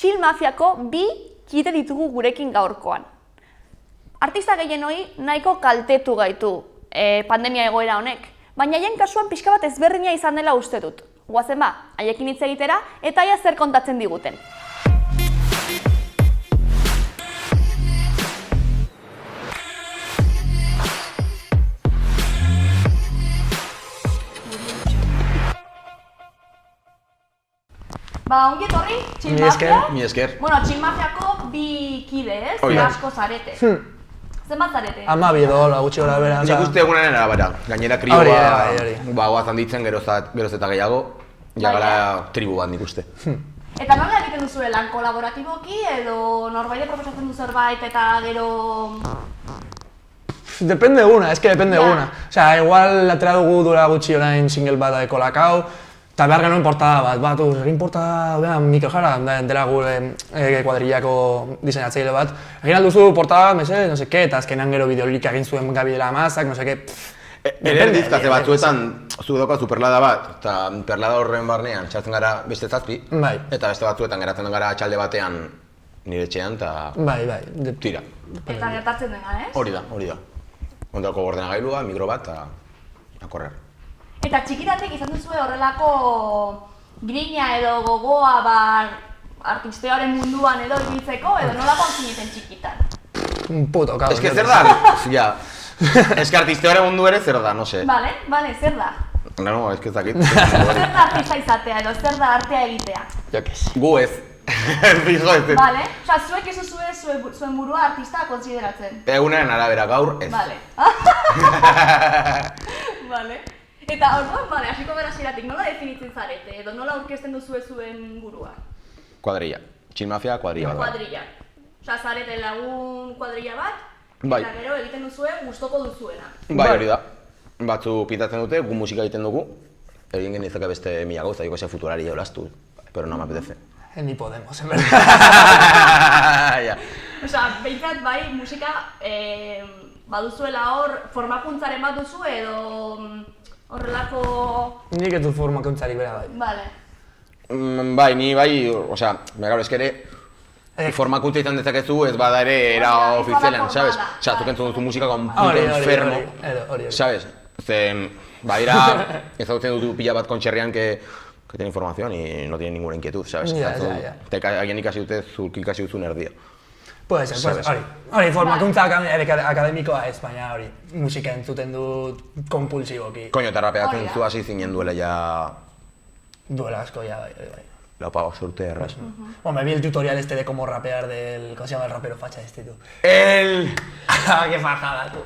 Chill Mafiako bi kide ditugu gurekin gaurkoan. Artista gehienoi nahiko kaltetu gaitu pandemia egoera honek, baina haien kasuan pixka bat ezberdina izan dela uste dut. Goazen ba, haiekin hitz egitera eta aia zer kontatzen diguten. Ba, ongi etorri, Chill Mafia. Mi esker. Bueno, Chill Mafiako bi kide, ez? Asko zarete. Zenbat zarete? 12 edo gutxi gora bera. Nik uste egunaren arabera. Gainera krioa goaz handitzen geroz eta gehiago. Ja gara tribu bat nik uste. Eta nola egiten duzue lan kolaboratiboki edo norbait proposatzen du zerbait eta gero... Depende eguna, es que depende eguna. Osea, igual atera dugu dura gutxi orain single bat Kolakao, eta behar genuen portada bat, egin portada, Mikel Jara, dela gure kuadrillako diseinatzaile bat. Egin alduzu portada, mese, no seke, eta azkenan gero bideolik egin zuen Gabi de la Mazak, no seke... Eren dizkatze batzuetan, zuk daukazu perlada bat, eta perlada horren barnean txartzen gara beste 7, eta beste batzuetan geratzen gara txalde batean nire etxean, eta... tira. Eta gertatzen dena, ez? Hori da. Ondako ordenagailua, mikro bat, eta korrer. Eta txikitatik izan duzue horrelako grina edo gogoa artistearen munduan edo ibiltzeko, edo nolakoan zineten txikitan? Puto, cabrón. Ez que zer da, ja. Ez que artistearen mundu ere zer da, no sé. Bale, zer da? No, ez que ez dakit. Zer da artista izatea edo zer da artea egitea? Jo que si. Gu ez. Fijo ez. Bale, oza, zuek ez zuen burua artista konsideratzen? Egunaren arabera gaur ez. Bale. Bale. Eta orduan, hasiko gara ziratik, nola definitzen zarete edo nola aurkezten duzue zuen burua? Kuadrilla. Chill Mafia, kuadrilla bat. Kuadrilla. Osa, zarete lagun kuadrilla bat, eta gero egiten duzue gustoko duzuena. Bai, hori da. Batzu pintatzen dute, gu musika egiten dugu. Egin genizake beste 1000 gauza, digo, ese futurari jolastu, pero no me apetece. Ni podemos, en verdad. Osa, behintzat bai, musika baduzuela hor, formakuntzaren bat duzu edo horrelako... Nik ez du formakuntzari bera bai. Bale. Bai, ni bai, osea, ez que ere, formakuntza izan dezakezu ez bada ere era ofizialean, sabes? Osea, zuk entzun duzu musika con puto enfermo, sabes? Zen, badira, ezagutzen dutu pila bat kontxerrian que tiene información y no tiene ninguna inquietud, sabes? Alguien ikasi dute, zuk ikasi duzun erdia. Puede ser, hori, formakuntza akademikoa ez, baina hori, musika entzuten dut kompulsiboki. Koño, eta rapeatzen zu hasi zinen duela ya... Duela asko ya, bai. Lo apago, sorte erraz. Bueno, me vi el tutorial este de cómo rapear del... ¿Cómo se llama el rapero facha este, tú? ¡El! ¡Qué fajada, tú!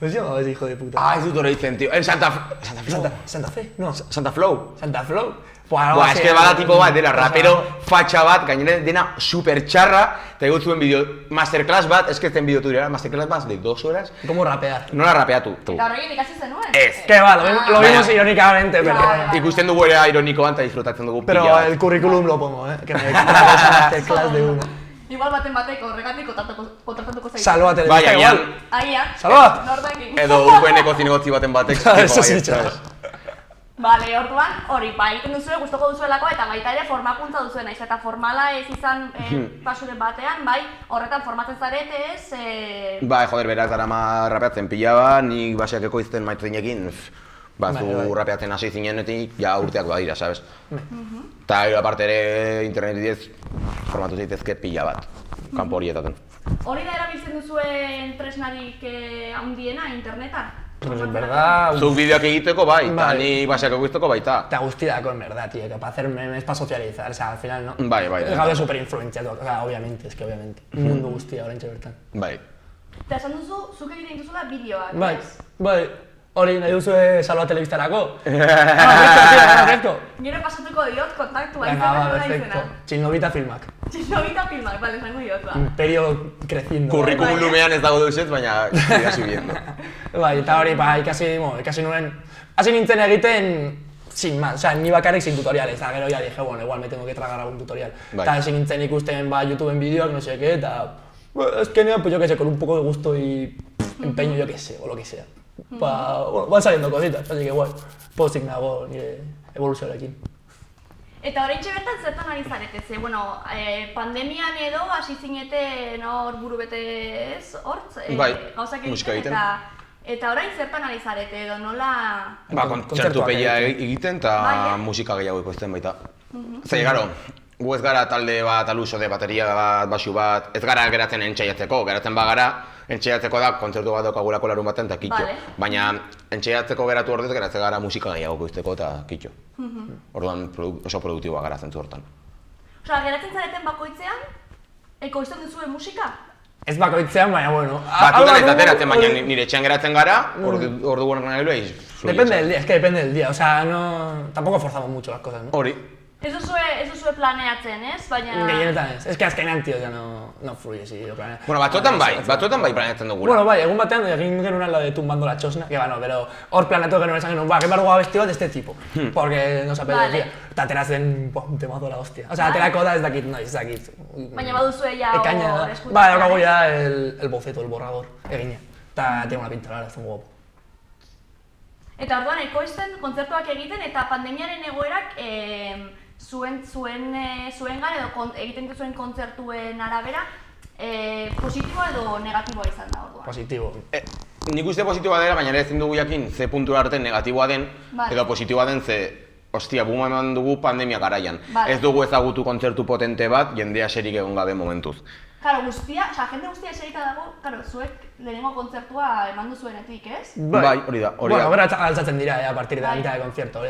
¿Cómo se llama ese hijo de puta? Ah, es tutorial dicen, tío. El Santa Fe, no. Santa Flow. Santa Flow. Buah, es que bada tipo bat, dela rapero fatxa bat, gainera dena super txarra, eta egut zuen bideo masterclass bat, es que zen bideo tutorial masterclass bat de 2 horas. ¿Cómo rapear? Nola rapeatu. Eta horrekin ikasi zenuen? Ez. Que va, lo vimos irónicamente, pero... Ikusten dugu ere ironikoan eta disfrutatzen dugu pila bat. Pero el currículum lo pongo, que me traigas a masterclass de uno. Igual baten batek horregatik kontratatuko zaitu. Salva telebista bai, igual. Agian. Salva! Nordakin. Edo UPN-eko zinegotzi baten batek. Eso sí, chaval. Bale, orduan, hori, egiten duzue, gustoko duzuelako eta baita ere formakuntza duzuen, naiz eta formala ez izan kasuren batean, bai, horretan formatzen zarete ez... Bai, joder, berak darama rapeatzen pila bat, nik baseak ekoizten maitzinekin, zu rapeatzen hasi zinenetik, ja urteak badira, sabes? Eta aparte ere internet bidez formatu zaitezke pila bat, kanpo horietaten. Hori da erabiltzen duzuen tresnarik handiena internetan? Pues en verdad... Zuk bideoak egiteko bai, eta ni baseak ekoizteko baita. Te guztiako, en verdad, tío, que para hacer memes, para socializar, o sea, al final, ¿no? Bai. Es gaude superinfluenciatu, o sea, obviamente, es que obviamente. Mundu guztia oraintxe bertan. Bai. Eta esan duzu, zuk egiten dituzula bideoak, Bai. Hori, nahi duzue Salva telebistarako? Perfecto. Gero pasatuko diot kontaktua Venga, izan va, nola perfecto. izena. Chilnovita Filmak. Chilnovita Filmak, bale, esango diot, ba. Imperio creciendo. Kurrikulumean ez dago deuzet, baina gira subiendo. Bai, eta hori, ikasi nuen... Hasi nintzen egiten sin más, o sea, ni bakarrik sin tutoriales, eta gero ya dije, bueno, igual me tengo que tragar algún tutorial. Eta hasi nintzen ikusten YouTubeen bideoak, no sé qué, eta... Es que pues yo que sé, con un poco de gusto y empeño, yo que sé, o lo que sea. Bueno, van saliendo cositas, así que guay. Postik nago nire evoluzioarekin. Eta oraintxe bertan zertan ari zarete, ze, bueno, pandemian edo hasi zinete hor buru bete ez, hortz, gauzak egiten, eta orain zertan ari zarete edo nola... Kontzertu peia egiten eta musika gehiago ikoizten baita. Zer, gero, gu ez gara talde bat, aluso de bateria bat, basu bat, ez gara geratzen entxeiatzeko, geratzen bagara, entxeiatzeko da kontzertu bat daukagulako larun baten eta kitxo. Baina entxeiatzeko geratu ordez geratzen gara musika gehiago ikoizteko eta kitxo. Orduan oso produktiboa gara zentzu hortan. Osea, geratzen zareten bakoitzean, ekoizten duzue musika? Ez bakoitzean, baina bueno... Batzuetan ez ateratzen, baina nire etxean geratzen gara, ordu gurean nahi luei... Depende del día, es que depende del día, o sea, no... Tampoco forzamos mucho las cosas, ¿no? Hori. Ez duzue planeatzen, ez? Baina... Gehienetan ez, es que azkenean, tío, ya no fluye si lo planeas. Bueno, batzuetan bai planeatzen dugula. Bueno, bai, egun batean egin genuen lo de tumbando la chosna, que bueno, pero hor planeatu genuen esan genuen, que barruga vestido de este tipo, porque nos apetecía. Eta ateratzen, un temazo la hostia. O sea, aterako da ez dakit, noiz, ez dakit. Baina baduzue ja hor eskutzen. Bai, daukagu ya el boceto, el borrador, egina. Eta tiene una pinta, la verdad, está muy guapo. Eta orduan, ekoizten, kontzertuak egiten, eta pandemiaren egoerak zuengan edo egiten duzuen kontzertuen arabera positiboa edo negatiboa izan da orduan? Positibo. Nik uste positiboa dela, baina ere ezin dugu jakin ze puntura arte negatiboa den edo positiboa den ze ostia, buma eman dugu pandemia garaian. Ez dugu ezagutu kontzertu potente bat jendea serik egon gabe momentuz. Karo, jende guztia eserika dago, zuek lehenengo kontzertua eman duzuenetik, ez? Bai, hori da. Bueno, bera altzatzen dira a partir de la mitad de concierto.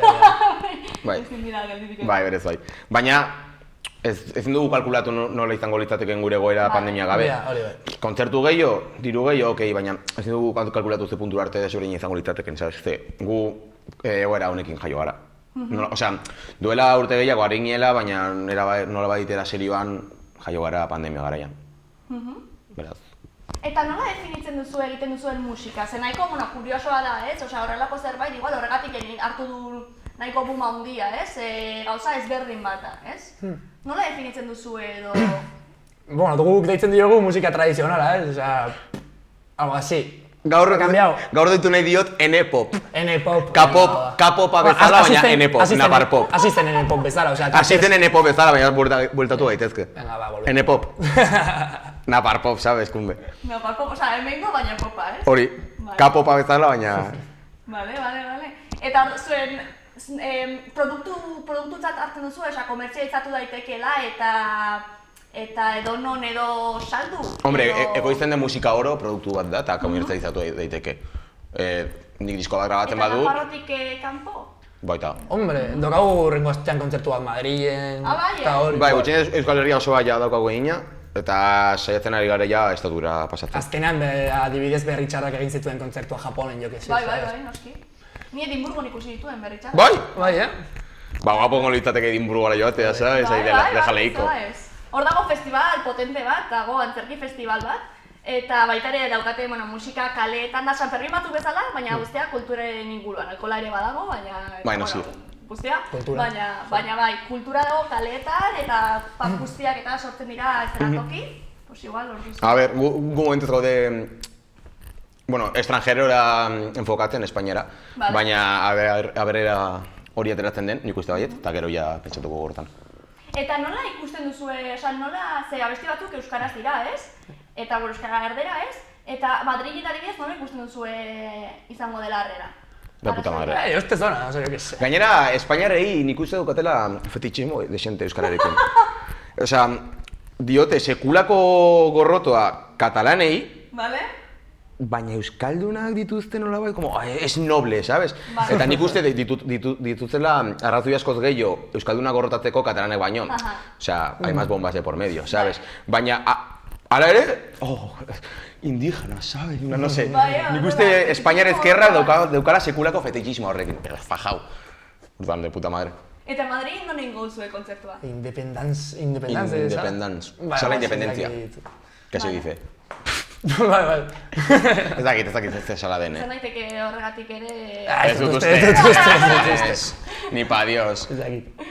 Bai, berez bai. Baina, ezin dugu kalkulatu nola izango litzateken gure egoera pandemia gabe. Kontzertu gehiago, diru gehiago, okei, baina ezin dugu kalkulatu ze puntura arte desberdin izango litzateken, sabes? Gu egoera honekin jaio gara. Osea, duela urte gehiago ari ginela, baina nola baditera serioan jaio gara pandemia garaian. Beraz. Eta nola definitzen duzu egiten duzuen musika? Ze nahiko kuriosoa da, ez? Osea, horrelako zerbait, igual horregatik hartu du nahiko buma handia, ez? Gauza ezberdin bat da, ez? Nola definitzen duzu edo... Bueno, guk deitzen diogu musika tradizionala, ez? Osea, algo así. Gaur deitu nahi diot N-pop. N-pop. K-popa bezala, baina N-pop, napar-pop. Asisten N-pop bezala, osea... Asisten N-pop bezala, baina bueltatu gaitezke. Venga, va, volve. N-pop. Napar-pop, sabes, kumbe. Napar-pop, osea, hemengo baina popa, ez? Hori, K-popa bezala, baina... Vale. Eta zuen produktutzat hartzen duzu, osea, komertzializatu daitekeela eta edo non edo saldu? Hombre, ekoizten den musika oro produktu bat da eta komertzializatu daiteke. Nik disko bat grabatzen badut... Eta naparrotik kanpo? Baita. Hombre, daukagu rengo astean kontzertu bat Madrilen... Bai, gutxien Euskal Herria oso bat daukagu egina eta saiatzen ari gara ja estatura pasatzen. Azkenean, adibidez Berri Txarrak egin zituen kontzertua Japonen, jo que sé. Bai, noski. Ni Edinburgon ikusi dituen Berri Txarrak. Bai, Ba, guapo litzateke Edinburgora joatea, ez dejaleiko. Hor dago festival potente bat, dago antzerki festival bat, eta baita ere daukate musika kaleetan da San Fermin batzuk bezala, baina guztia kulturen inguruan, alkohola ere badago, baina guztia, baina bai, kultura dago kaleetan eta pub guztiak eta sortzen dira estenatoki, pues igual hor duzu. A ber, gu momentuz gaude, bueno, estrangerora enfokatzen, espainera, baina aberera hori ateratzen den, nik uste baiet, eta gero ja pentsatuko gortan. Eta nola ikusten duzue, ze abesti batzuk euskaraz dira, ez? Eta euskara erdera, ez? Eta Madrilen adibidez nola ikusten duzue izango dela harrera? Da puta madre. Este zona, o sea, yo qué sé. Gainera, Espainiarrei nik uste dukatela fetichismo desente euskararekin. Osea, diote sekulako gorrotoa katalanei, baina euskaldunak dituzte nolabait, como, es noble, sabes? Eta nik uste dituzela arrazoi askoz gehiago euskaldunak gorrotatzeko katalanek baino. Osea, hay más bombas de por medio, sabes? Baina, hala ere, indígena, sabes? No sé, nik uste Espainiar ezkerra daukala sekulako fetichismo horrekin, pero fajau. Urban, de puta madre. Eta Madrid non egin gozue kontzertua? Independence. O sea, la independencia, que se dice. Bai. Ez dakit ez zela den, Zer daiteke horregatik ere... Ez dut uste. Ni pa dios. Ez dakit.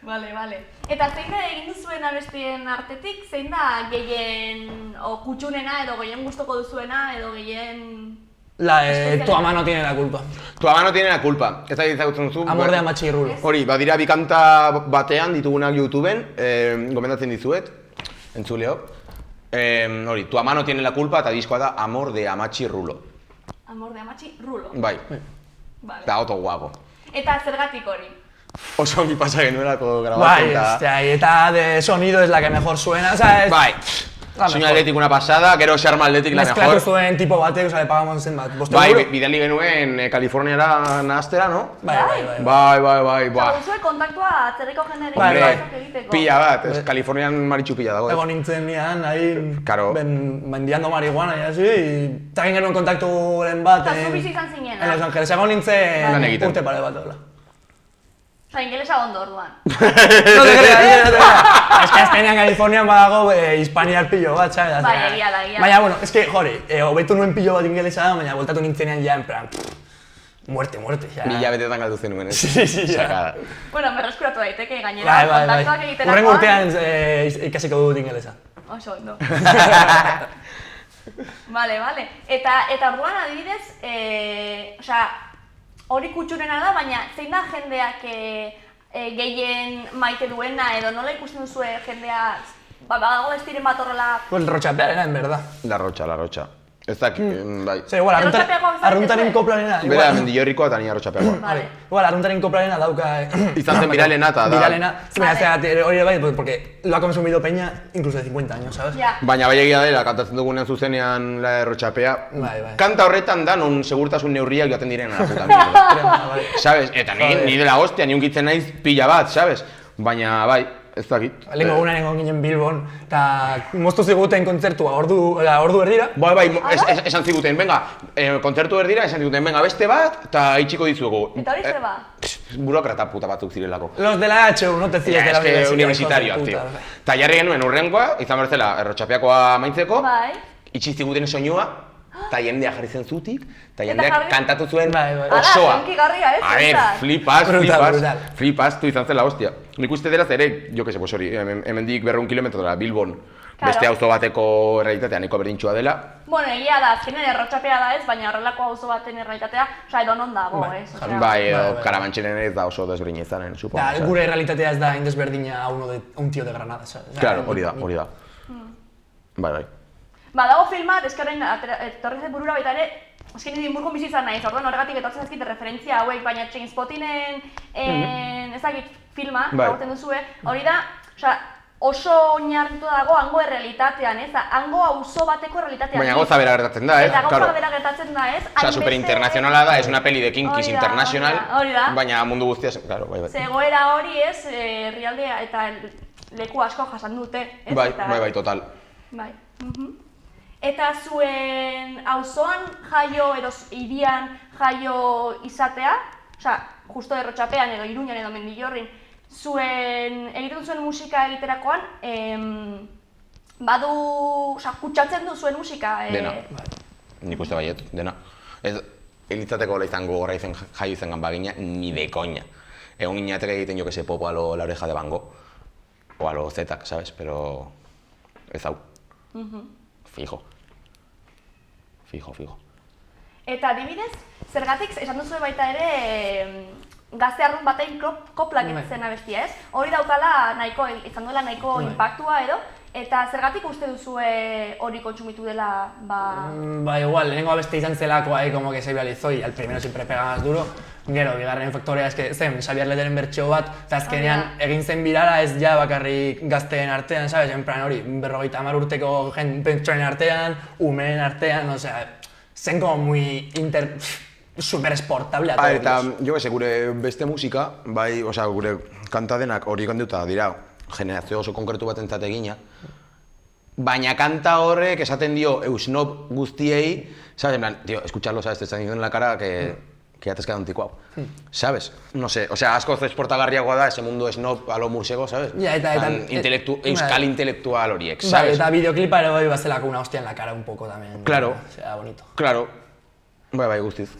Vale. Eta zein da egin duzuen abestien artetik, zein da gehien kutxunena edo gehien gustoko duzuena edo gehien... La de Tu ama no tiene la culpa. Tu ama no tiene la culpa. Ez da ezagutzen duzu. Amor de Amatxi y Rulo. Hori, badira bi kanta batean ditugunak YouTubeen, gomendatzen dizuet, entzuleo. Hori, Tu ama no tiene la culpa eta diskoa da Amor de Amatxi Rulo. Amor de Amatxi Rulo. Bai, Vale. da oto guapo. Eta zergatik hori? Oso ongi pasa genuelako grabatzen Bai, hostia, y eta de sonido es la que mejor suena, o sea, es... Bai, soinu atletik una pasada, gero xarma atletik la Mezklatu mejor. zuen tipo batek, o sea, le pagamos zenbat. Bai, bidali genuen Kaliforniara nahaztera, no? Bai. Bai. Zaguzue kontaktua atzerriko jenderik Bai, gauzak egiteko. Pila bat, Kalifornian maritxu pila dago. Egon nintzen nian, ahí, Claro. vendiando marihuana y así, y eta egin genuen kontakturen bat Eta zu bizi izan zinena. en Los Ángeles. Egon nintzen Lan egiten. urte pare bat hola. Osa, ingelesa ondo orduan. No te creas. Es que azkenean Kalifornian badago hispaniar pillo bat, ¿sabes? Bai, egia da. Baina, bueno, es que, jori, hobetu nuen pillo bat ingelesa, baina voltatu nintzenean ja, en plan, muerte, ya. Mila betetan galdu zenuen, ez? Sí, ja. Sakada. Bueno, berreskuratu daiteke gainera, Bai. kontaktuak egiterakoan. Urrengo urtean ikasiko dut ingelesa. Oso ondo. Vale. Eta orduan adibidez, osea, hori kutxurena da, baina zein da jendeak gehien maite duena edo nola ikusten duzue jendea, badago ez diren bat horrela... Pues Rochapearena, en verdad. La Rocha. Ez dakit, bai. Zer, igual, arruntaren koplarena... Bera, Mendillorrikoa eta nire Arrotxapeagoa. Vale. Igual, arruntaren koplarena dauka... Izan zen viralena eta da... Viralena, Vale. hori bai, porque lo ha consumido Peña incluso de 50 años, ¿sabes? Ja. Baina bai egia dela, kantatzen dugunean zuzenean La Errotxapea. Bai. Kanta horretan da, non segurtasun neurriak joaten diren a la puta mierda. Sabes? Eta ni dela hostia, ni unkitzen naiz pila bat, sabes? Baina bai, ez dakit. Lehenko egunan egon ginen Bilbon, eta moztu ziguten kontzertua ordu erdira. Bai, esan ziguten, venga, kontzertu erdira, esan ziguten, venga, beste bat, eta itxiko dizuegu. Eta hori zer ba? Burokrata puta batzuk zirelako. Los de la HU, no te fíes de la Es que universidad. universitarioak, tío. Eta jarri genuen urrengoa, izan berzela, Errotxapeakoa amaitzeko, Bai. itxi ziguten soinua, eta jendea jarri zen zutik, eta Eta jendeak jarri- kantatu zuen Bai. osoa. Ala, hunkigarria, ez? A ver, Benetan. flipas, tu izan zen la hostia. Nik uste dela ere, jo que se, pues hori, hemendik 200 kilometrora Bilbon, beste auzo bateko errealitatea nahiko berdintxua dela. Bueno, egia da, azkenen Errotxapea da ez, baina horrelako auzo baten errealitatea, osea, edonon dago, Bai, ez? Osea, Bai, edo Karabantzenen ez da oso desberdina izanen, supongo. Eta gure realitatea ez da indesberdina a un tío de Granada, ¿sabes? Claro, hori da. Bai. Dago filmat, eskarein etorri zen burura baita ere, azken Edimburgon bizi izan naiz, orduan horregatik etortzen zaizkit referentzia hauek, baina Trainspotingen, ezagik filma, Bai. ezagutzen duzue, hori da, osea, oso oinarritu dago hango errealitatean, ez? Hango auzo bateko errealitatean. Baina gauza bera gertatzen da, Eta gauza Claro. bera gertatzen da, ez? Osea, superinternacionala da, es una peli de Kinkis Hori da, internacional, hori da. baina mundu guztiaz, claro, bai. Ze egoera hori, ez, herrialdea eta leku asko jasan dute, ez? Bai, Eta- total. Bai. Eta zuen auzoan jaio edo hirian jaio izatea, osea, justo Errotxapean edo Iruñan edo Mendillorrin, egiten zuen musika egiterakoan, badu, osea, kutsatzen du zuen musika. Dena. Nik uste baiet, dena. Ez, elitzateko hola izango gogorra jaio izan bagina, ni de coña. Egon gineatek egiten jo que se popo a lo La Oreja de Van Gogh, o a lo Zetak, ¿sabes? Pero ez hau. Fijo. Eta adibidez, zergatik esan duzu baita ere gazte arrun batein koplak zen abestia, ez? Hori daukala nahiko, izan duela nahiko impactua edo, eta zergatik uste duzue hori kontsumitu dela, Ba, igual, lehenengo abeste izan zelako ahí como que se viralizó y al primero siempre pega más duro. Gero, bigarren faktorea eske zen Xabier Leteren bertxo bat, eta azkenean egin zen birala ez ja bakarrik gazteen artean, sabes? En plan hori, 50 urteko pertsonen artean, umeen artean, osea, zen como muy super exportable a todos. Eta, jo que gure beste musika, bai, osea, gure kanta denak hori konduta dira, generazio oso konkretu batentzat egina, baina kanta horrek esaten dio eusnop guztiei, sabes, en plan, tío, escucharlo, sabes, te están diciendo en la cara que ya te has quedado anticuado, ¿sabes? No sé, o sea, asko esportagarriagoa da ese mundo snob a lo mursego, ¿sabes? Ja, eta euskal intelektual horiek, ¿sabes? Eta videoclipa ere bai bazelako una hostia en la cara un poco también. Claro. O sea, bonito. Claro. Bai, guztiz.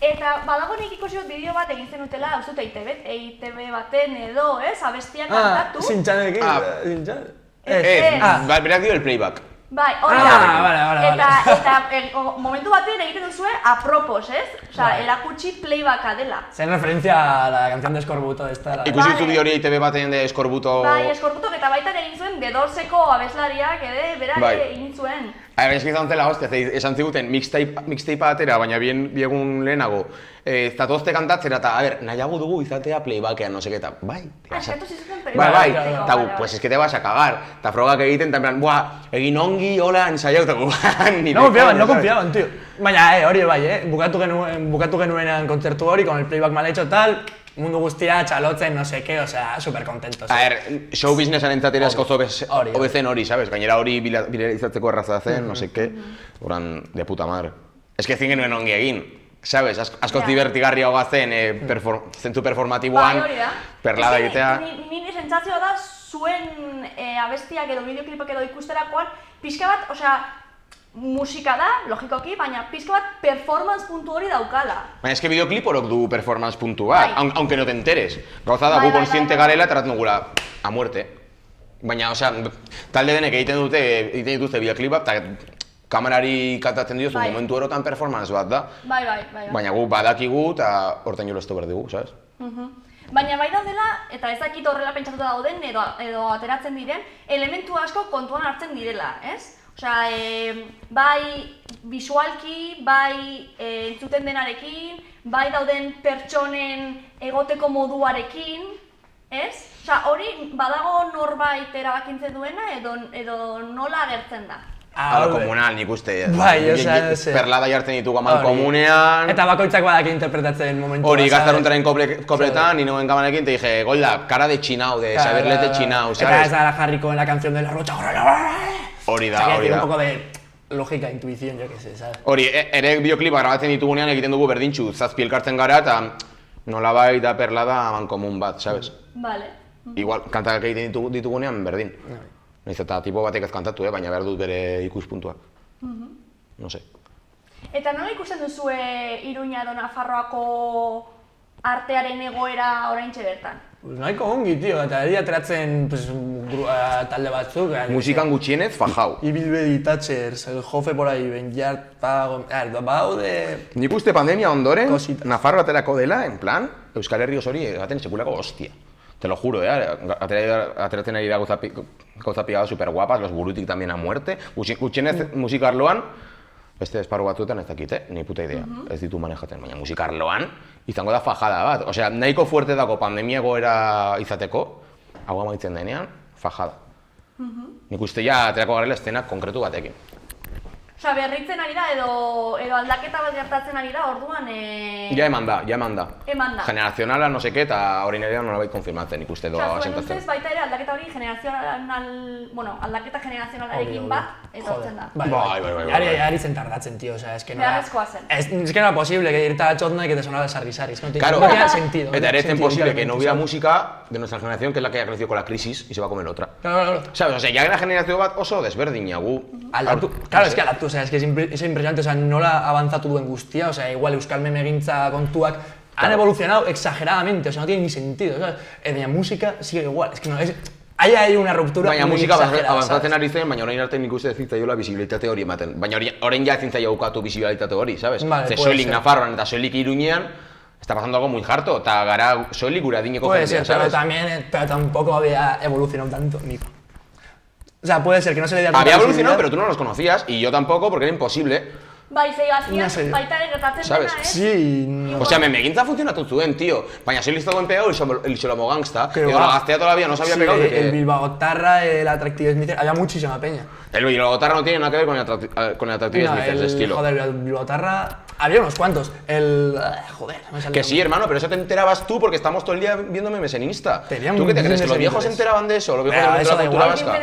Eta badago nik ikusi dut bideo bat egin zenutela, hau zut EITB baten edo, ez? Abestian kantatu. Zintxanekin, zintxan. Ez. Berak dio el playback. Bai, hori vale. Eta momentu batean egiten duzue apropos, ez? Osea, erakutsi playbacka dela. Zen referencia a la canción de Escorbuto esta. Ikusi zu bideo hori ITV batean de Escorbuto... Bai, Escorbutok eta baita egin zuen D2eko abeslariak bera egin zuen. Ez izan zela, hostia, esan ziguten mixtape atera, baina biegun lehenago. Zatozte kantatzera eta, nahiago dugu izatea playbackean, no seke, eta, bai. Eskatu zizuten playbacka. Bai, eta pues es que te vas a cagar. Eta frogak egiten, eta en plan, buah, egin ongi, hola, ensaiautako. No confiaban, tío. Baina, hori bai, bukatu genuenean kontzertu hori, con el playback mal hecho tal, mundu guztia, txalotzen, no sé qué, o sea, super contentos. A ver, show businessan entzatera asko hobezen hori, sabes? Gainera hori bilerizatzeko erraza zen, no sé qué, oran, de puta madre. Es que ezin genuen ongi egin, sabes? Askoz divertigarria hoga zen, zentzu performatiboan, perlada egitea. Nire sentsazioa da, zuen abestiak edo bideoklipak edo ikusterakoan, pixka bat, osea, musika da, logikoki, baina pixka bat performance puntu hori daukala. Baina eske bideoklip horok du performance puntu bat, aunque no te enteres. Gauza da, gu konsiente garela eta nugula a muerte. Baina, osea, talde denek egiten dituzte bideoklip bat, eta kamerari katatzen diozu momentu erotan performance bat da. Bai. Baina gu badakigu eta horten jolo esto berdigu, sabes? Baina bai daudela, eta ez dakit horrela pentsatuta dauden edo ateratzen diren, elementu asko kontuan hartzen direla, ez? Osea, bai visualki, bai entzuten denarekin, bai dauden pertsonen egoteko moduarekin, ez? Osea, hori badago norbait erabakintzen duena edo nola agertzen da? Hala komunal, nik uste. Bai, osea, perlada jartzen ditugu amal komunean. Eta bakoitzak badaki interpretatzen momentu. Hori, gaztaruntaren kopletan, ni noen kamanekin, te dije, goila, cara de chinao, de saberlete chinao, ¿sabes? Eta ez da jarriko en la canción de la Rocha. Hori da. Un poco de lógica, intuición, yo que sé, ¿sabes? Hori, ere bideoklipa grabatzen ditugunean egiten dugu berdintxu, zazpi elkartzen gara eta nolabait da perlada mankomun bat, ¿sabes? Vale. Igual, kantak egiten ditugunean berdin. Naiz eta tipo batek ez kantatu, baina behar dut bere ikuspuntua. No sé. Eta nola ikusten duzue Iruña edo Nafarroako artearen egoera oraintxe bertan? Nahiko ongi, tio, eta eri ateratzen talde batzuk. Musikan gutxienez, fajau. Ibilbedi, Thatchers, el Jofe por ahí, Benjart, Pago... Baude... Nik uste pandemia ondoren, Nafarro aterako dela, en plan, Euskal Herri osori egaten sekulako hostia. Te lo juro, ateratzen ari da gauza pigada super guapas, los burutik también a muerte. Gutxienez musikarloan, beste esparru batzuetan ez dakit, ni puta idea, ez ditu manejatzen, baina musikarloan izango da fajada bat. Osea, nahiko fuerte dago pandemia egoera izateko, hau amaitzen denean, fajada. Nik uste ja aterako garela eszena konkretu batekin. Osea, berritzen ari da edo aldaketa bat gertatzen ari da, orduan... Ja eman da. Eman da. Generazionala, no seke, eta hori nire nolabait konfirmatzen ikuste doa asentatzen. Osea, zuen ustez baita ere aldaketa hori aldaketa generazionalarekin bat etortzen da. Bai. Ari zen tardatzen, tío, osea, es que no... Beharrezkoa zen. Es que no era posible que irte a la chotna y que te sonara sarri-sarris, no tenía sentido. Eta ere zen posible que no hubiera música de nuestra generación, que es la que ha crecido con la crisis y se va a comer otra. Claro. ¿Sabes? O sea, ya que la generación bat oso desberdina, gu... Claro, es que aldatu, o sea, es que es impresionante, o sea, nola avanzatu duen guztia, o sea, igual Euskal memegintza kontuak han evolucionado exageradamente, o sea, no tiene ni sentido, ¿sabes? La música sigue igual, es que no, ahí hay una ruptura muy exagerada, baina musika avanzatzen ari zen, baina orain arte nik uste ezintzaiola bisibilitate hori ematen. Baina orain ja ezintzaio ukatu bisibilitate hori, ¿sabes? Ze soilik Nafarroan eta soilik Iruñean está pasando algo muy harto, eta gara soilik gure adineko jendea, ¿sabes? Pero tampoco había evolucionado tanto, Nico. O sea, puede ser que no se le diera... Había evolucionado, pero tú no los conocías, y yo tampoco, porque era imposible. Bai, zeigazkian, baita ere gertatzen dena, ¿sabes? Sí, O sea, memegintza funtzionatu zuen, tío. Baina soy listo buen pegado el Xolomo Gangsta, que la Gaztea todavía no se había pegado. El Bilbaotarra, el Attractive Smith, había muchísima peña. El Bilbaotarra no tiene nada que ver con el Attractive Smith, ese estilo. Joder, el Bilbaotarra... Había unos cuantos. Joder, no me salió. Que sí, hermano, pero eso te enterabas tú porque estamos todo el día viendo memes en Insta. ¿Tú qué te crees? ¿Que los viejos se enteraban de eso? ¿Los viejos de la cultura vasca?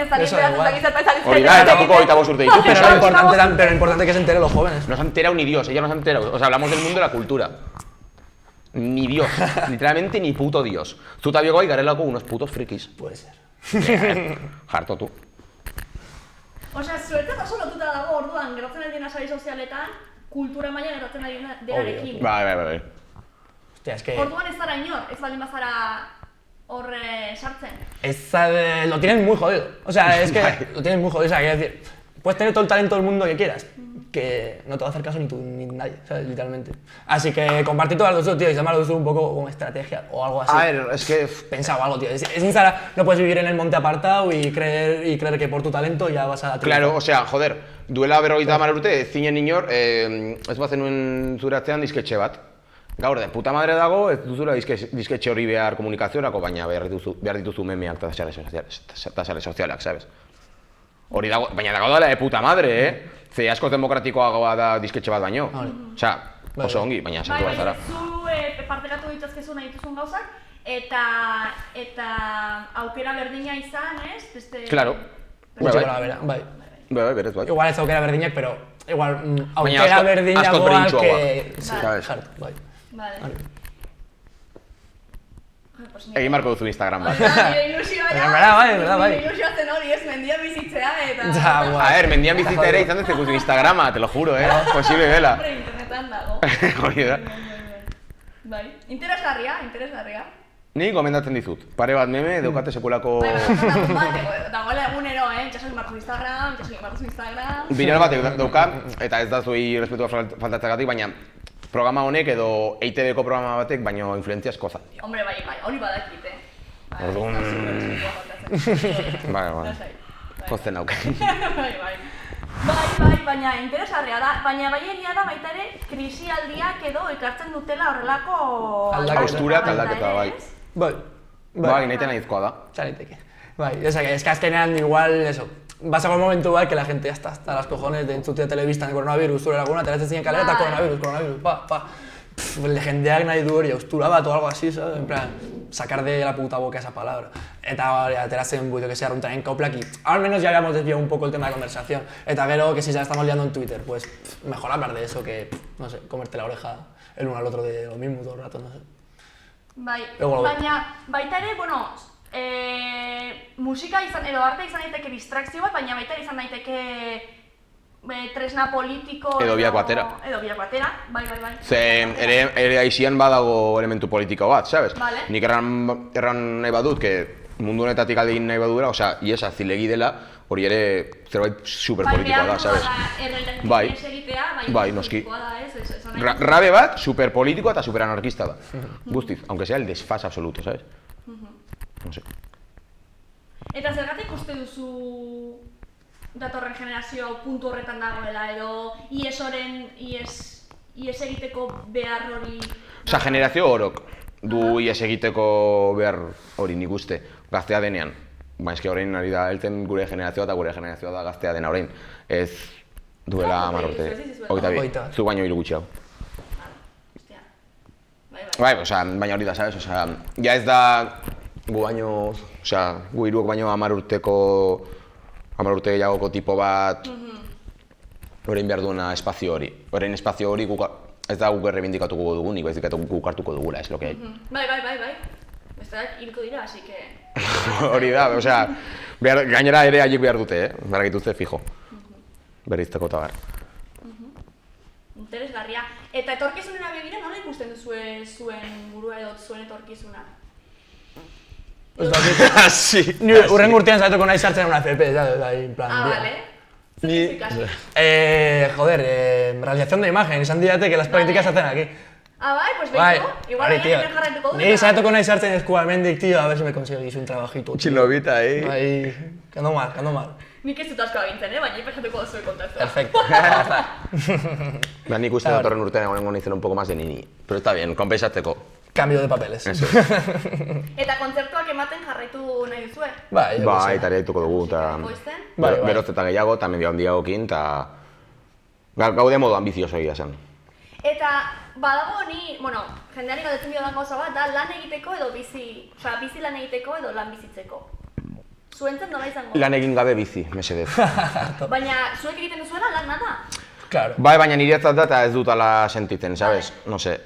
Oiga, tampoco ahorita vos urteis. Pero lo importante es que se enteren los jóvenes. No se ha enterado ni Dios, ella no se ha enterado. O sea, hablamos del mundo de la cultura. Ni Dios, literalmente ni puto Dios. Zutabioko garelako unos putos frikis. Puede ser. Jarto tú. Osea, zuretzat oso lotuta dago orduan, geratzen ari dena sare sozialetan, kultura maila geratzen ari denarekin. Bai. Hostia, es que... Orduan ez zara inor, ez baldin bazara horre sartzen. Lo tienen muy jodido. O sea, es que lo tienen muy jodido, o sea, quiero decir... puedes tener todo el talento del mundo que quieras, que no te va a hacer caso ni tú ni nadie, ¿sabes? Literalmente. Así que compartir todas las dos, tío, y se llama un poco como estrategia o algo así. A ver, es que... Pensaba algo, tío. Es Instagram, no puedes vivir en el monte apartado y creer que por tu talento ya vas a... Claro, osea, joder, duela 50 urte, zinen inor, ez bazen nuen zure atzean disketxe bat. Gaur, de puta madre dago, ez duzula disketxe hori behar komunikaziorako, baina behar dituzu memeak eta sare sozialak, sabes? Hori dago, baina dago dela de puta madre, Ze askoz demokratikoagoa da disketxe bat baino. Osea, oso ongi, baina santu bat zara. Zu partekatu ditzazkezu nahi dituzun gauzak, eta aukera berdina izan, ez? Claro. Bai. Bai, berez, bai. Igual ez aukera berdinak, pero igual aukera berdinagoa que... Sabes. Bai. Vale. Egin marko duzu Instagram bat. Bai. Ilusioa zen hori, ez, mendian bizitzea eta... A ver, mendian bizitzea ere izan dezte guzu Instagrama, te lo juro, posible dela. Hombre, internetan dago. Hori da. Bai, interesgarria. Ni gomendatzen dizut. Pare bat meme, daukate sekulako... Dagoela egunero, txasak marko Instagram. Bilar batek dauka, eta ez da zuei respetua faltatzagatik, baina programa honek edo EITB-ko programa batek, baino influentzia asko zan. Hombre, bai, hori badakite. Orduan... Bai. Pozten nauke. Bai, baina interesgarria da, baina bai egia da baita ere krisialdiak edo ekartzen dutela horrelako... Haustura eta aldaketa, bai. Bai, nahi tenahizkoa da. Txariteke. Bai, es que azkenean igual, eso, vas a un momento que la gente ya está hasta las cojones de entzutea telebistan de coronavirus, zure laguna, te ziren kalera eta coronavirus, pa. Legendeak nahi du hori, haustura bat o algo así, ¿sabes? En plan, sacar de la puta boca esa palabra. Eta ateratzen buito que sea runtaren kauplak y al menos ya habíamos desviado un poco el tema de conversación. Eta gero que si ya estamos liando en Twitter, pues mejor hablar de eso que, no sé, comerte la oreja el uno al otro de lo mismo todo el rato, no sé. Bai, baina baita ere, bueno, musika izan, edo arte izan daiteke distrakzio bat, baina baita ere izan daiteke tresna politiko edo biako atera. Bai. Ze ere aixian badago elementu politiko bat, sabes? Vale. Nik erran nahi badut, que mundu honetatik alde egin nahi badura, osea, iesa zilegi dela, hori ere zerbait superpolitikoa da, sabes? Bai, noski. Rabe bat, superpolitikoa eta superanarkista da. Guztiz, aunque sea el desfase absoluto, sabes? No sé. Eta zergatik uste duzu datorren generazio puntu horretan dagoela edo ies egiteko behar hori... Osa, generazio orok du ies egiteko behar hori nik uste, gaztea denean. Baina eski horrein ari da heltzen gure generazioa eta gure generazioa da gaztea dena horrein. Ez duela 10 urte. 22, zu baino 3 gutxiago. Bai, baina hori da, sabes? Osea, ja ez da gu baino, osea, gu hiruok baino 10 urte gehiagoko tipo bat horrein behar duena espazio hori. Horrein espazio hori ez da guk errebindikatuko dugunik, baizik eta guk hartuko dugula, ez lo que hay. Bai. Besteak hilko dira, así que... Hori da, osea, gainera ere haiek behar dute, behar egituzte fijo. Berrizteko eta behar. Interesgarria. Eta etorkizunera begira, nola ikusten duzue zuen burua edo zuen etorkizuna? Sí. Urren urtean zaituko nahi sartzen una FP, en plan... Vale. Joder, realización de imagen, esan didate que las prácticas se hacen aquí. Bai, pues behitu. Igual egin jarraituko du. Ni zaituko nahi sartzen eskualmendik, tío, a ver si me conseguís un trabajito. Txilobita, Bai, que ando mal. Nik ez dut asko agintzen, baina ipejatuko zuen kontaktua. Perfecto. Nik uste datorren urtean egongo nintzen un poco más de nini. Pero está bien, kompensatzeko. Cambio de papeles. Eta kontzertuak ematen jarraitu nahi duzue? Bai, eta ere dituko dugu, eta beroz eta gehiago, eta medio handiagokin, eta gaude modu ambizioso egia zen. Eta badago ni, jendeari galdetzen dio da gauza bat, da lan egiteko edo bizi lan egiteko edo lan bizitzeko. Zuentzen nola izango? Lan egin gabe bizi, mesedez. Baina zuek egiten duzuena lan nada? Claro. Bai, baina niretzat da eta ez dut ala sentitzen, sabes? No sé.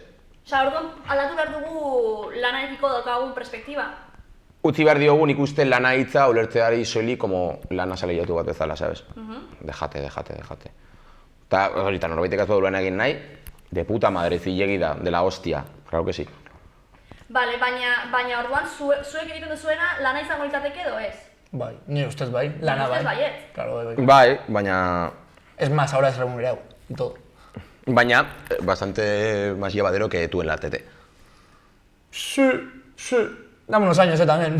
Orduan, aldatu behar dugu lanarekiko daukagun perspektiba? Utzi behar diogun ikusten lana hitza ulertzeari soilik como lana saleiatu bat bezala, sabes? Dejate. Eta horita norbaitek ez badu lan egin nahi, de puta madre, zilegi da, de la hostia, claro que sí. Vale, baina orduan zuek egiten duzuena lana izango litzateke edo ez? Bai, ni ustez bai, lana bai. Ustez baiet. Claro, bai. Bai, baina... Es más, ahora es remunerado y todo. Baina, bastante más llevadero que tú en la TT. Sí. Dame unos años, también.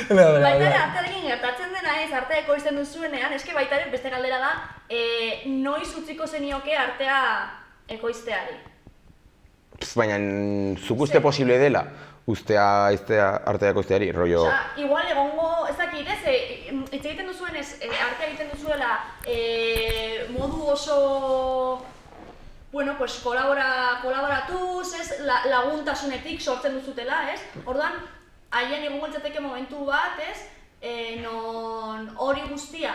Baita ere, artearekin gertatzen dena ez, artea ekoizten duzuenean, eske baita ere beste galdera da, noiz utziko zenioke artea ekoizteari? Baina, zuk uste posible dela, artea ekoizteari, rollo... Osa, igual egongo, ez dakit ez, hitz egiten duzuenez, artea egiten duzuela modu oso... Bueno, pues kolaboratuz, ez, laguntasunetik sortzen duzutela, ez? Orduan, haien egongo litzateke momentu bat, ez, non hori guztia,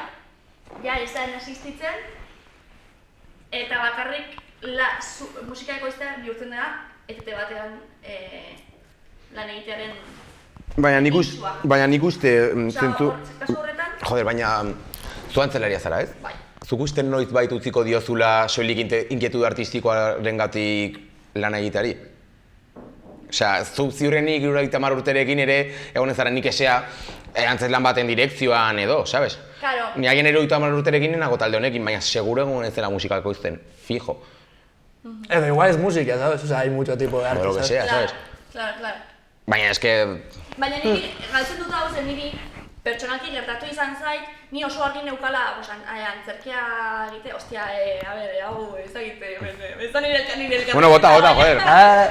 ja, ez da existitzen, eta bakarrik musika ekoiztea bihurtzen dela, etete batean lan egitearen Baina nik uste... kasu horretan... Joder, baina zu antzelaria zara, ez? Bai. Zuk uste noiz bait utziko diozula soilik inkietude artistikoarengatik lan egiteari? Osea, zu ziurrenik 70 urterekin ere egon ezara nik esea antzeslan baten direkzioan edo, sabes? Claro. Ni haien 70 urterekin nago talde honekin, baina seguro egon ez dela musika ekoizten, fijo. Pero igual es música, ¿sabes? O sea, hay mucho tipo de arte, O lo que ¿sabes? sea, ¿sabes? Claro. Baina eske... Baina niri, galtzen dut hau zen niri, pertsonalki gertatu izan zait, ni oso argi neukala, antzerkia egite, ostia, hau, ez egite, ez da nire elkarrizketa. Bueno, bota, joder.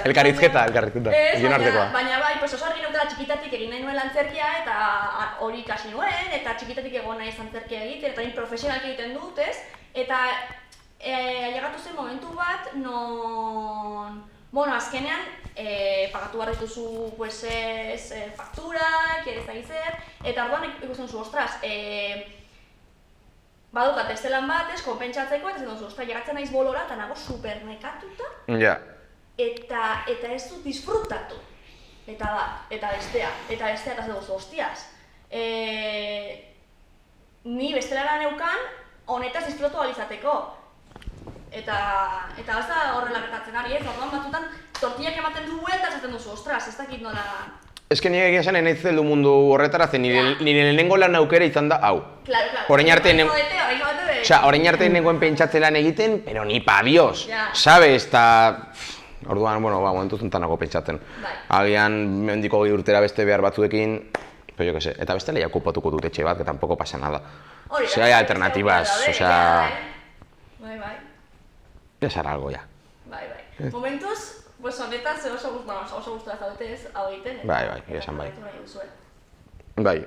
Elkarrizketa. Bien artekoa. Baina bai, oso argi neukala txikitatik egin nahi nuen antzerkia, eta hori ikasi nuen, eta txikitatik egon nahi antzerkia egiten, eta ni profesionalki egiten dut, ez? Eta ailegatu zen momentu bat, non... Bueno, azkenean, pagatu behar dituzu, pues, fakturak, ez da zer, eta orduan ikusten zu, ostras, badukat ez zelan bat, konpentsatzeko, eta zen duzu, ostras, llegatzen naiz bolora, eta nago super nekatuta, Ja. eta ez dut disfrutatu. Eta bestea, eta zen duzu, hostias. Ni bestelara neukan, honetaz disfrutu alizateko. Eta ez da horrela gertatzen ari, ez? Orduan batzutan tortillak ematen dugu eta esaten duzu, ostras, ez dakit nola... Ez que nire egia esan nahi zeldu mundu horretara, zen nire lehenengo lan aukera izan da hau. Claro. Orain arte nengoen pentsatzen lan egiten, pero ni pa Dios, sabes? Eta... Orduan, bueno, momentu zuntan pentsatzen. Agian, mendiko 20 urtera beste behar batzuekin, pero yo que sé, eta beste lehiak okupatuko dut etxe bat, que tampoco pasa nada. Osea, hay alternativas, osea... Bai. Ya será algo ya. Bai. Momentuz, pues honetaz oso gustura zaudete ez, hau egiten. Bai, esan bai. Bai,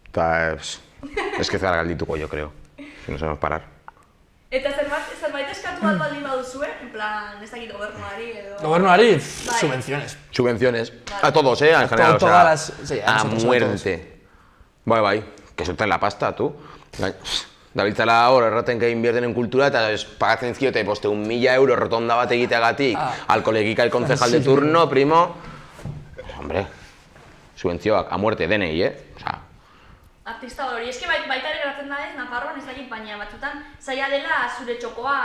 eta es que zara galdituko, yo creo. Si no sabemos parar. Eta zerbait eskatu bat baldin baduzue, en plan, ez dakit gobernuari edo... Gobernuari, subvenciones. Subvenciones. A todos, en general, o sea, a muerte. Bai, que suelten la pasta, tú. Dabiltzala hor, erraten que invierten en cultura eta pagatzen ziote 1.000 € rotonda bat egiteagatik al coleguica el concejal de turno, primo... Hombre, subentzioak, a muerte, denei, Osea... Artista hori, eske baita ere geratzen da ez, Nafarroan ez dakit, baina batzutan zaila dela zure txokoa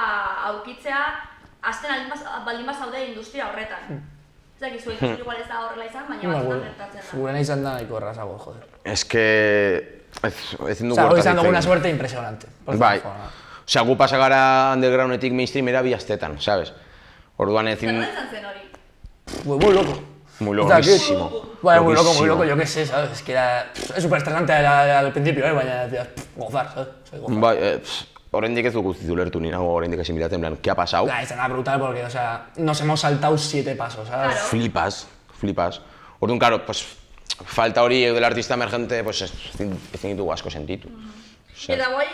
aukitzea azten baldin bazaude industria horretan. Ez dakit, zuen igual ez da horrela izan, baina batzutan gertatzen da. Gurena izan da nahiko errazago, joder. Es que... ezin dugu hortaz izan dugu una suerte impresionante. Bai. Osea, gu pasa gara undergroundetik mainstreamera bi astetan, sabes? Orduan ezin... Zer izan zen hori? Muy loco. Muy loquísimo. Bueno, muy loco, yo qué sé, ¿sabes? Es que era... Es súper estresante al principio, baina decías, gozar, ¿sabes? Bai, oraindik ez dugu ulertu ni nago oraindik ezin biratzen, en plan, ¿qué ha pasado? Es nada brutal porque, o sea, nos hemos saltado 7 pasos, ¿sabes? Flipas. Orduan, claro, pues... Falta hori del artista emergente, pues ezin ditugu asko sentitu. Eta guai,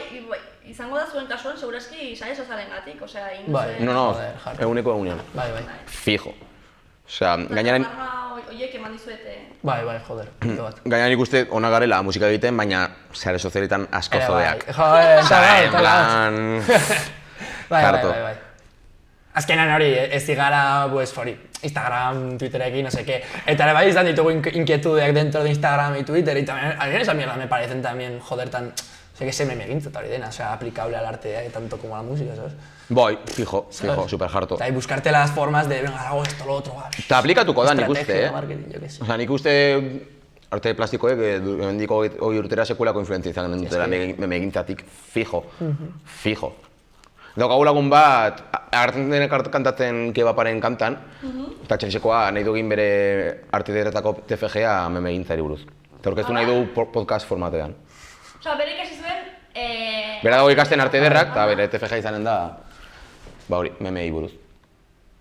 izango da zuen kasuan, segurazki sare sozialengatik, osea, bai. No, egunean. Bai. Fijo. Osea, gainaren... Oiek eman dizuete... Bai, joder. Gainaren ikuste ona garela musika egiten, baina sare sozialetan asko zodeak. Joder, en plan... Bai. Azkenan hori, ez zigara, pues, hori, Instagram, Twitterekin, no sé qué. Eta ere bai izan ditugu inquietudeak dentro de Instagram y Twitter, y también, a mí esa mierda me parecen también, joder, tan... O sea, que se me egintza hori dena, o sea, aplicable al arte tanto como a la música, ¿sabes? Bai, fijo, super harto. Y buscarte las formas de, venga, hago esto, lo otro, va. Eta aplikatuko da nik uste, marketing, yo qué sé. Osea, nik uste arte plastikoek, hemendiko 20 urtera sekulako influentzia izan dutela memegintzatik, fijo. Daukagu lagun bat, agertzen denek kantatzen Kebaparen kantan, eta txerisekoa nahi dugin bere arte ederretako TFG-a memegintzari buruz. Eta orkestu nahi du podcast formatean. Osa, bere ikasi zuen... Bera dago ikasten arte ederrak, eta bere TFG izanen da, ba hori, memei buruz.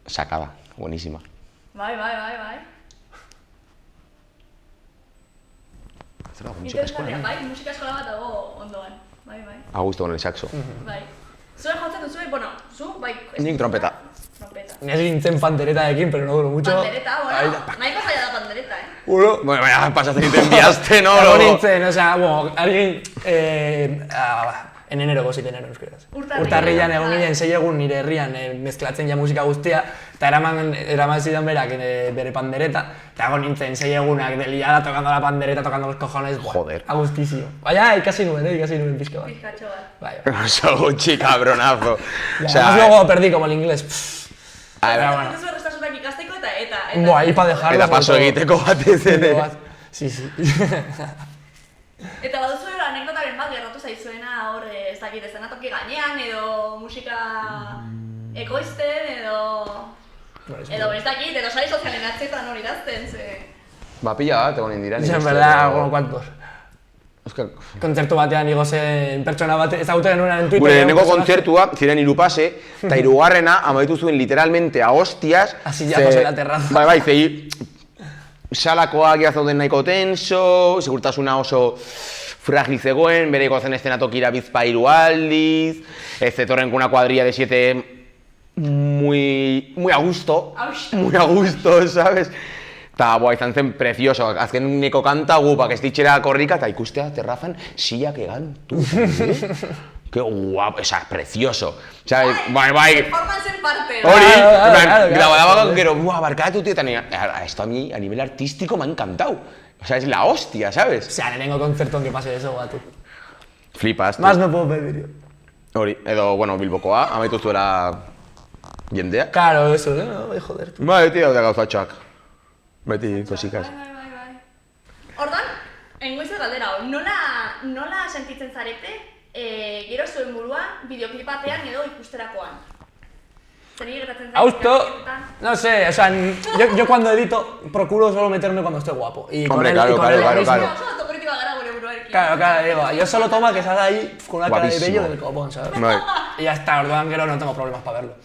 Sakada, buenísima. Bai. Zer dago, musika eskola? Bai, musika eskola bat dago ondoan. Bai. Augusto con el saxo. Bai. Zuen jotzen duzu, bueno, zu, bai... Nik trompeta. Ni nintzen panderetaekin, pero no duró mucho. Pandereta, bueno, nahiko zaila da pandereta, Bueno, Baina, pasatzen nintzen bihazte, no? Egon nintzen, o sea, bueno, alguien... En enero, gozit enero, euskeraz. Urtarrilan egon ginen 6 egun nire herrian mezklatzen ja musika guztia, eta eraman zidan berak bere pandereta, eta egon nintzen 6 egunak de liada tocando la pandereta, tocando los cojones, joder. Agustísimo. Baina, ikasi nuen pizka bat. Pizkatxo bat. Bai. Oso gutxi, cabronazo. Además luego perdí como el inglés. Eta duzu errestasunak ikasteko eta... Buah, ahí pa dejarlo. Eta paso egiteko batez ere. Sí. Eta baduzu anekdotaren bat gertatu zaizuena hor, ez dakit, eszenatoki gainean, edo musika ekoizten, edo ez dakit, edo sari sozialen atzetan hori idazten, ze... Ba, pila bat, egon indiran. En verdad, bueno, ¿cuántos? Kontzertu batean igo zen pertsona bat ezaguten nuen en Twitter. Gure neko kontzertua, ziren 3 pase, eta 3garrena amaitu zuen literalmente a hostias. Asillazos en la terraza. Bai, zei... Salakoak zauden nahiko tenso, segurtasuna oso fragil zegoen, bere zen eszenatokira bizpahiru aldiz, ez zetorren con una cuadrilla de 7 muy a gusto, ¿sabes? Eta izan zen precioso, azkeneko kanta gupak ez ditxera korrika eta ikustea terrazan sillak egan, tu, Qué guapo, o sea, precioso. O sea, bai. Performance en parte. Hori, grababa gero, barkatu, tío, esto a mí, a nivel artístico, me ha encantado. O sea, es la hostia, ¿sabes? O sea, lehenengo kontzertuan que pase eso, batu. Flipas, Más no puedo pedir yo. Hori, edo, bueno, Bilbokoa, amaitu zuela jendea. Claro, eso, no, joder. Bai, tío, de gauzatxoak. Beti kosikaz. Bai. Ordan, engoizu galdera, nola sentitzen zarete? Gero zuen buruan, bideoklip batean edo ikusterakoan. Zeri gertatzen zaite? Austo, no sé, o sea, yo cuando edito procuro solo meterme cuando estoy guapo. Y Hombre, con claro. Claro, digo, yo solo toma que salga ahí con una cara de Guapísimo. bello del copón, ¿sabes? Bai. Y ya está, orduan gero no tengo problemas para verlo.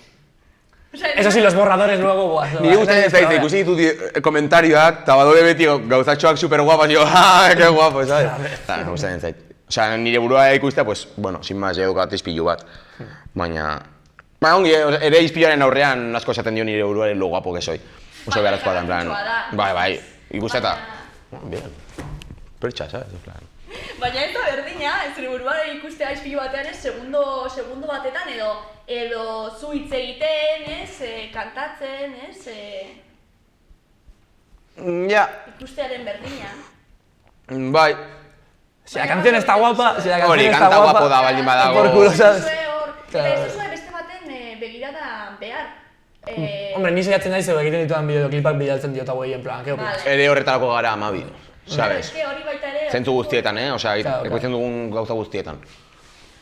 Eso sí, los borradores luego, buah. Nire gustatzen zaiz, ikusi ditut komentarioak, eta badaude beti gauzatxoak super guapas, y yo, qué guapo, ¿sabes? Eta, gustatzen zait. O sea, nire burua ikustea, pues, bueno, sin más, edukat izpilu bat. Baina... ongi, ere izpiluaren aurrean asko esaten dio nire buruaren lo guapo que soy. Oso beharrezkoa da, en plan... Bai, ikustea eta... Bien. Pertsa, ¿sabes? En plan... Baina ez da berdina, zure buruaren ikustea izpilu batean ez, segundo batetan edo zu hitz egiten, ez, kantatzen, ez, Ja. ikustearen berdina. Bai. Si la canción está guapa, Hori, kanta guapo da baldin badago. Por culo, ¿sabes? Eta ez zuzue beste baten begirada behar. Hombre, ni saiatzen naiz egiten ditudan bideoklipak bidaltzen diot hauei en plan, ¿qué opinas? Ere horretarako gara amabi, sabes? Hori baita ere... Zentzu guztietan, Osea, ekoizten dugun gauza guztietan.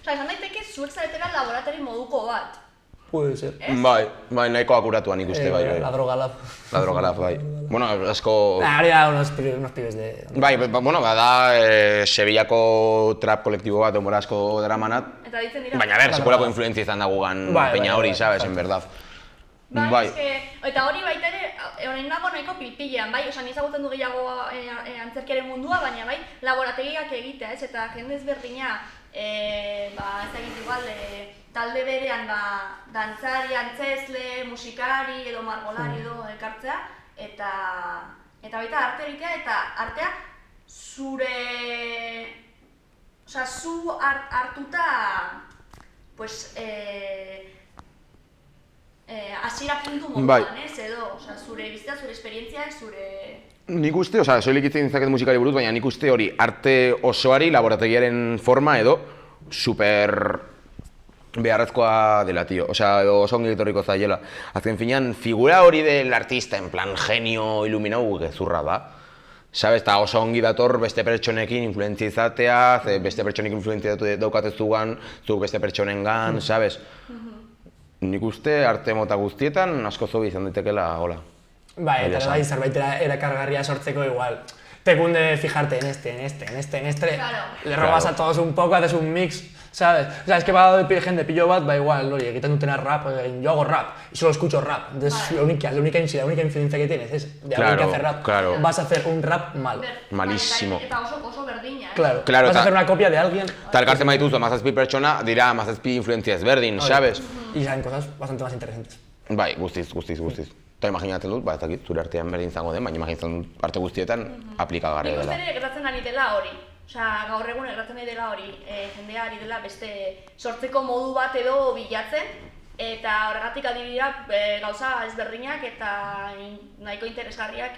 Osea, esan daiteke zuek zaretela laborateri moduko bat. Puede ser. Bai, nahiko akuratuan ikuste, bai. La drogalab. La drogalab, bai. Bueno, asko... Hori da unos pibes de... Bai, bueno, da Sevillako trap kolektibo bat, denbora asko daramanat. Eta ditzen dira... Baina, sekulako influentzia izan dagoegan peña hori, sabes, en verdad. Bai, eta hori baita ere, orain nago nahiko pilpilean, bai? Osa, nizagutzen du gehiago antzerkiaren mundua, baina bai, laborategiak egitea, ez? Eta jende ezberdina, ez dakit igual, talde berean, dantzari, antzesle, musikari edo margolari edo ekartzea, eta baita arte egitea, eta artea zure... Osa, zu hartuta, pues, hasiera puntu moduan, ez, edo, oza, zure bizitza, zure esperientziak, zure... Nik uste, oza, soilik itzen zaket musikari buruz, baina nik uste hori arte osoari laborategiaren forma edo super beharrezkoa dela, tío. Osa, edo oso ongi etorriko zaiela. Azken finean, figura hori del artista, en plan genio, iluminau, gezurra da. sabes, eta oso ongi dator beste pertsonekin influentzia izatea, beste pertsonekin influentzia daukatez zugan, zuk beste pertsonengan, sabes? Nik uste arte mota guztietan asko zobi izan daitekela, hola. Bai, eta bai, zerbait erakargarria sortzeko igual. Te cunde fijarte en este, Claro. le robas a todos un poco, haces un mix, ¿sabes? O sea, es que va de gente pillo bat, va igual, oye, quitando tener rap, yo hago rap y solo escucho rap. Entonces, la única influencia que tienes es de alguien que hace rap. Claro. Vas a hacer un rap malo. Malísimo. Eta oso berdina, Claro, Claro, vas a hacer una copia de alguien Talkartzen baituzu mazazpi pertsona, dira mazazpi influentzia ezberdin, sabes? y salen cosas bastante más interesantes. Bai, guztiz. Eta imaginatzen dut, ez dakit, zure artean berdin izango den, baina imaginatzen dut arte guztietan aplikagarri Nik uste dela. ere gertatzen ari dela hori. Osea, gaur egun gertatzen ari dela hori. Jendea ari dela beste sortzeko modu bat edo bilatzen, eta horregatik adibidea gauza ezberdinak eta nahiko interesgarriak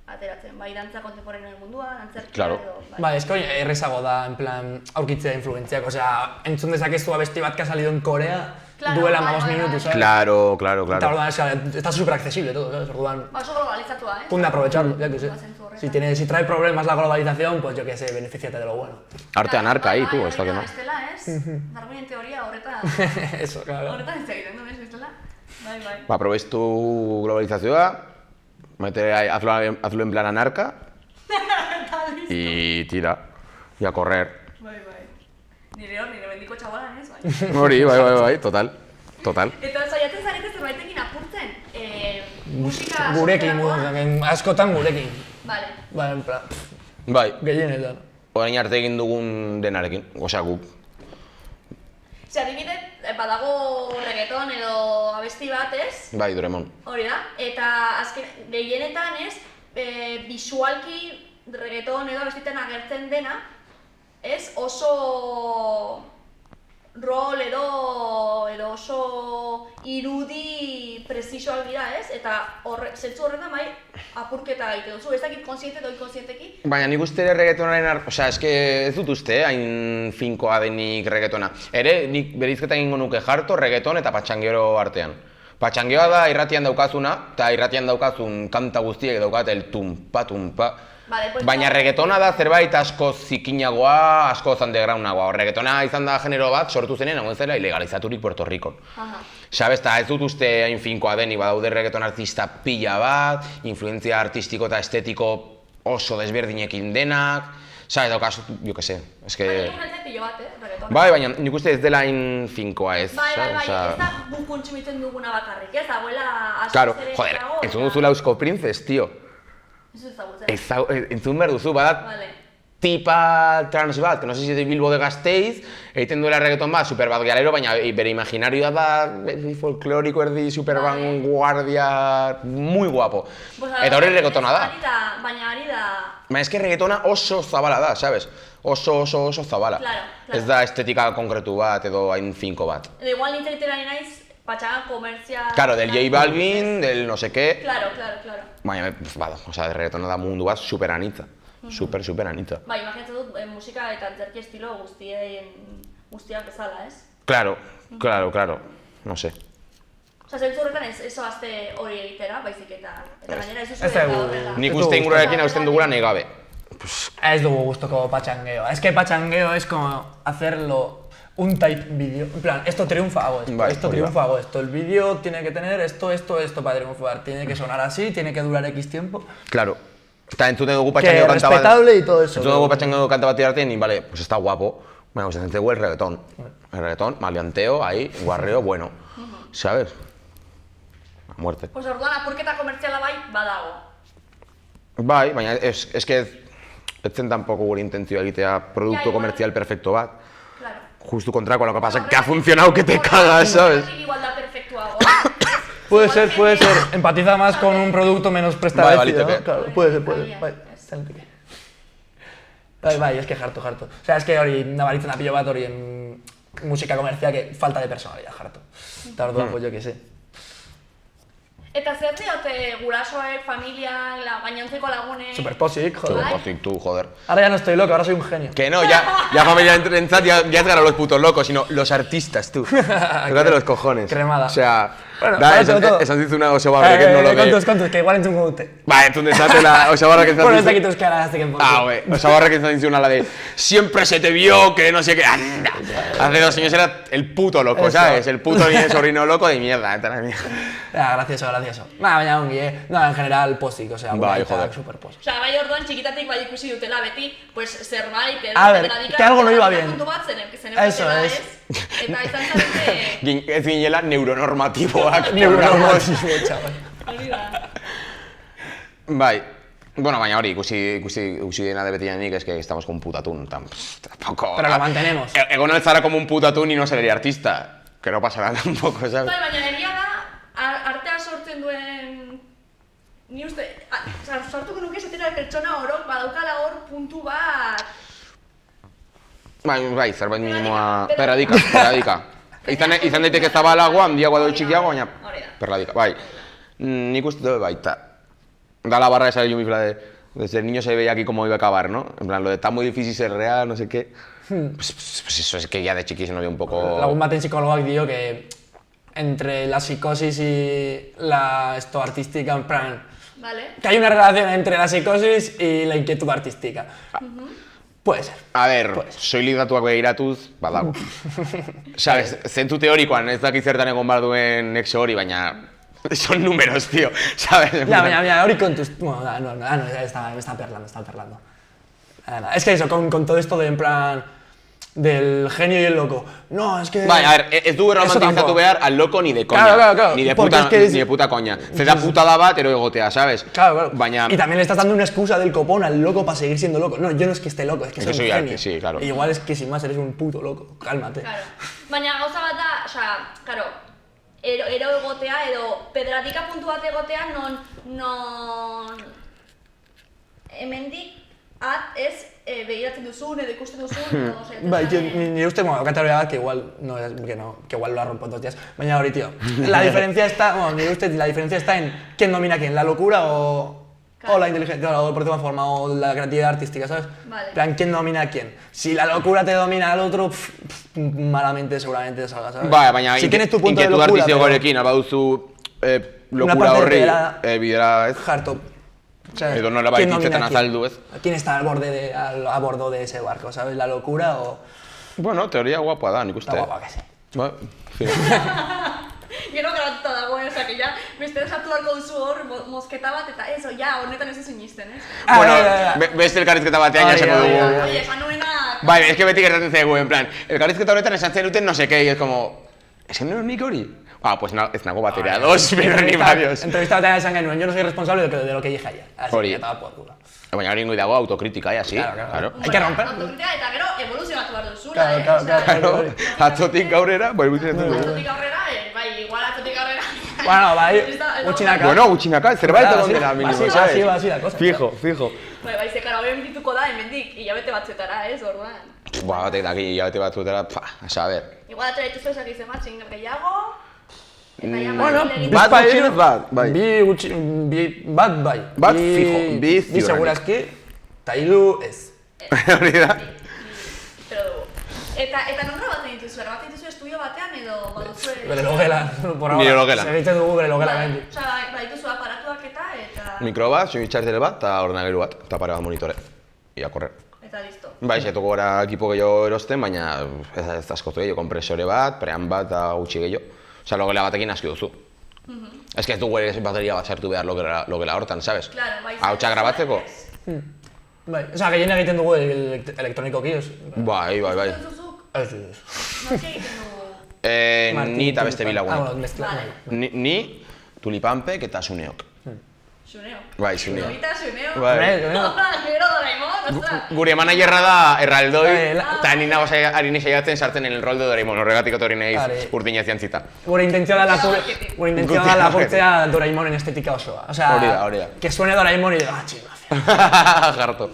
ateratzen. Bai, dantza kontemporaneoen munduan, antzerkia Claro. edo... Bai, es que errezago da, en plan, aurkitzea influentziak, osea, entzun dezakezu abesti bat que ha salido en Corea, Claro, duela bai, 2 bai, minutos, bai. ¿sabes? Claro. Eta orduan, es que está súper accesible todo, ¿sabes? Orduan, Oso globalizatua, pun de aprovecharlo, ya que sé. Zentzu horretan. Si trae problemas la globalización, pues yo qué sé, benefíciate de lo bueno. Arte anarka ahí, tu, ez Bai, dakit, no? bestela ez, Darwinen teoria horretan, Eso, claro. horretan ez egiten du, ez bestela? Bai. Ba, aprobeztu globalizazioa, hazlo en plan anarka, y tira, y a correr. Bai. Nire mendiko txabalan ez, bai. Hori, bai, total. Eta saiatzen zarete zerbaitekin apurtzen, musika Gurekin, sortzerakoan? askotan gurekin. Vale. Ba, en plan, Bai, gehienetan. orain arte egin dugun denarekin, osea guk. Zer, adibidez, badago reggaeton edo abesti bat, ez? Bai, Doraemon. Hori da, eta azken gehienetan ez, bisualki reggaeton edo abestiten agertzen dena, ez? Oso rol edo oso irudi presisoak dira, ez? Eta zentzu horretan bai apurketa egiten duzu, ez dakit konsiente edo inkonsienteki? Baina nik uste ere reggaetonaren, osea, eske ez dut uste, hain finkoa denik reggaetona. Ere, nik berizketa egingo nuke jarto, reggaeton eta patxangero artean. Patxangeoa da irratian daukazuna, eta irratian daukazun kanta guztiek daukate el tumpa. Vale, pues Baina reggaetona da zerbait asko zikinagoa, asko undergroundagoa. Reggaetona izan da genero bat sortu zenean egon zela ilegalizaturik Puerto Ricon. Sabes, eta ez dut uste hain finkoa denik, badaude reggaeton artista pila bat, influentzia artistiko eta estetiko oso desberdinekin denak. Sabes, daukazu, jo que se, eske... Baina nik pilo bat, reggaetona. Bai, baina nik uste ez dela hain finkoa ez. Bai, sabes, ez da guk kontsumitzen duguna bakarrik, ez dagoela asko Claro, ere joder, dago, entzun eta- duzu Eusko Princess, tio. Ez dut ezagutzen. Entzun behar duzu, badat Vale. tipa trans bat, que no sé si de Bilbo de Gasteiz, egiten duela reggaeton bat, super bat galero, baina bere imaginarioa da erdi folkloriko, erdi super vanguardia, muy guapo. Pues, Eta hori reggaetona da. Baina ari da... Baina eske reggaetona oso zabala da, sabes? Oso zabala. Claro. Ez da estetika konkretu bat edo hain finko bat. Edo igual nintzen iterari naiz, patxaga komertzial... Claro, del J Balvin, del no sé qué. Claro. Baina, bada, osea, reggaetona da mundu bat super anitza. Super anitza. Bai, imaginatzen dut musika eta antzerki estilo guztiak bezala, ez? Claro. No sé. Osa, zentzu horretan ez zoazte hori egitera, baizik eta gainera ez duzu Ez dugu. horrela. Nik Ez uste dugu inguruarekin hausten dugula nahi gabe. Ez dugu gustoko patxangueo. Es que patxangueo es como hacerlo un type vídeo. En plan, esto triunfa, hago esto. Vale, Esto hori triunfa, da. hago esto. El vídeo tiene que tener esto para triunfar. Tiene que sonar así, tiene que durar X tiempo. Claro. Eta entzuten dugu Que patxangeo kanta bat. respetable y todo eso. Entzuten dugu patxangeo kanta bat iraten y vale, pues está guapo. Bueno, pues entzuten dugu el reggaetón. El reggaetón, maleanteo, ahí, guarreo, bueno. ¿Sabes? A muerte. Pues orduan, apurketa komertziala bai, badago. Bai, baina es que ez zen tampoco gure intentzioa egitea produktu igual. komertzial perfecto bat. Claro. Justo contrario, lo que pasa es que ha funcionado que te cagas, ¿sabes? Igual da perfektuago. Puede ser. Empatiza más con un producto menos Bai, preestablecido, baliteke. ¿no? Claro, puede ser. Agian, Bai, ez. zenteke. Bai, es que harto. O sea, es que hori nabaritzen da pilo bat hori en música comercial que falta de personalidad, harto. Eta orduan, pues yo que sé. Eta zer diote gurasoek, familia, gainontzeko lagunek... Super posic, joder. Bai. Pozik, tú, joder. Ahora ya no estoy loco, ahora soy un genio. Que no, ya familia en chat ya es ganar los putos locos, sino los artistas, tú. Tócate los cojones. Cremada. O sea, Da, esan dizuna Osabarrek no lo ve. Kontuz, que igual entzungo dute. Ba, entzun dezatela Osabarrek esan Bueno, ez dakit euskara azteken poco. Osabarrek esan dizuna la de siempre se te vio, que no sé qué, anda. Hace 2 años era el puto loco, ¿sabes? El puto sobrino loco de mierda, Gracioso. Baina ongi, No, en general pozik, osea, joder. super pozik. Osea, bai orduan txikitatik bai ikusi dutela beti, pues zerbait, A ver, que algo no iba bien. Puntu bat Eso es. Eta izan zarete... Ez ginela neuronormatiboak. Neuronormatibo, chaval. Hori da. Bai. Bueno, baina hori, ikusi dena de betianik, es que estamos con un putatún, tampoco... Pero lo mantenemos. Egon alzara como un putatún y no sería artista, que no pasará tampoco, ¿sabes? Bai, baina egia da, artea sortzen duen... Ni uste, sartuko nuke esatera pertsona orok badaukala hor puntu bat... Bai, zerbait minimoa... Perradika. Izan daiteke zabalagoa, handiagoa edo txikiago, baina... Perradika, bai. Nik uste dut baita. Da la barra esa de Yumi Fla de... Desde el niño se veía aquí cómo iba a acabar, ¿no? En plan, lo de está muy difícil ser real, no sé qué... Pues eso es que ya de chiqui se nos ve un poco... Lagun baten psicólogo dio que... Entre la psicosis y esto artística, en plan... Vale. Que hay una relación entre la psicosis y la inquietud artística. Puede ser. A ver, soilidatuak begiratuz, badago. Sabes, zentu teorikoan ez dakit zertan egon behar duen nexo hori, baina... Son números, tío, ¿sabes? Ya, hori kontuz... Bueno, no, me está perlando. Es que eso, con todo esto de, en plan... Del genio y el loco. No, es que... Bai, a ver, ez dugu romantizatu behar al loco ni de coña. Claro. Ni de puta coña. Ze da putada bat ero egotea, ¿sabes? Claro. Baina... Y también le estás dando una excusa del copón al loco para seguir siendo loco. No, yo no es que esté loco, es que soy un genio. Sí, claro. Igual es que sin más eres un puto loco. Cálmate. Claro. Baina gauza bat da, osea, claro, ero egotea edo pedratika puntu bat egotea non hemendik ez begiratzen duzun edo ikusten duzun edo Bai, ni uste, bueno, kategoria bat que igual lo ha rompido en 2 días. Baina hori, tío, la diferencia está, bueno, ni usted, la diferencia está en quién domina a quién, la locura o la inteligencia, o por otra forma, o la creatividad artística, ¿sabes? Vale. Plan, ¿quién domina a quién? Si la locura te domina al otro, malamente seguramente salga, ¿sabes? Bai, baina si tienes tu punto de locura, artistikoarekin, albaduzu locura horri bidera, ez? Harto. Edo nola baititzetan azaldu, ez? ¿Quién está a bordo de ese barco, ¿sabes? ¿La locura o...? Bueno, teoria guapa da, nik uste. Está guapa, que sí. Ba, Gero gratuta dagoen, osea, que ya beste sartu darko duzu hor mozketa bat eta eso, ja, honetan ez sinisten, ez? Bueno, beste elkarrizketa batean jaseko dugu. Oye, esan nuena... Bai, es que beti gertatzen zaigu, en plan, elkarrizketa horretan esan zenuten no sé qué, y es como... ¿Esan nuen nik hori? Pues ez nago bateria dos, pero ni varios. Entrevista batean esan genuen, yo no soy responsable de lo que dije ayer. Así Hori. que estaba por culo. Baina hori ingo dago autokritika, así. Claro. Hay que romper. Autokritika eta gero evoluzionatu behar duzula, Claro. Atzotik gaurera, bai, Atzotik aurrera, bai, igual atzotik aurrera. Bueno, bai, gutxinaka. Bueno, gutxinaka, zerbait egon dela mínimo, ¿sabes? Así la cosa. Fijo. Bai, ze, karo, hori dituko da, hemendik, hilabete batzuetara, ez, orduan. Batek daki hilabete batzuetara, a saber. Igual atera dituzu esak izan bat, txingar gehiago. Bueno, bat gutxienez bat, bai. Bat bai. Bat fijo, bi ziurrenik. Bi segurazki, eta hiru ez. Hori da. Pero dugu. Eta nonra baten dituzu, baten dituzu estudio batean edo baduzue... Bere logela, por ahora. Nire logela. Segitzen dugu bere logela gaindik. Osea, badituzu aparatuak eta... Mikro bat, soinu txartel bat, eta ordenagailu bat, eta pare bat monitore. Ia korrer. Eta listo. Bai, zetuko gara ekipo gehiago erosten, baina ez askotu gehiago, kompresore bat, prean bat, eta gutxi gehiago. Osea, logela batekin aski duzu. Ez que ez dugu ere bateria bat sartu behar logela hortan, sabes? Claro, bai. Hautsa grabatzeko? Bai, osea, gehien egiten dugu elektronikoki, ez? Bai. Ez. Nork egiten dugu? Ni eta beste bilagunek. Vale. Ni, Tulipanpek eta Suneok. Xuneo. Bai, Xuneo. Xuneo. Xuneo. Bai. Gero Doraemon, ostras. Gure managerra da Erraldoi, eta ni nago ari nahi saiatzen sartzen en el rol de Doraemon, horregatik etorri nahiz urdina ziantzita. Gure intentzioa da lapurtzea Doraemonen estetika osoa. Osea, hori da. Que suene Doraemon y diga, chingafia. Jarto.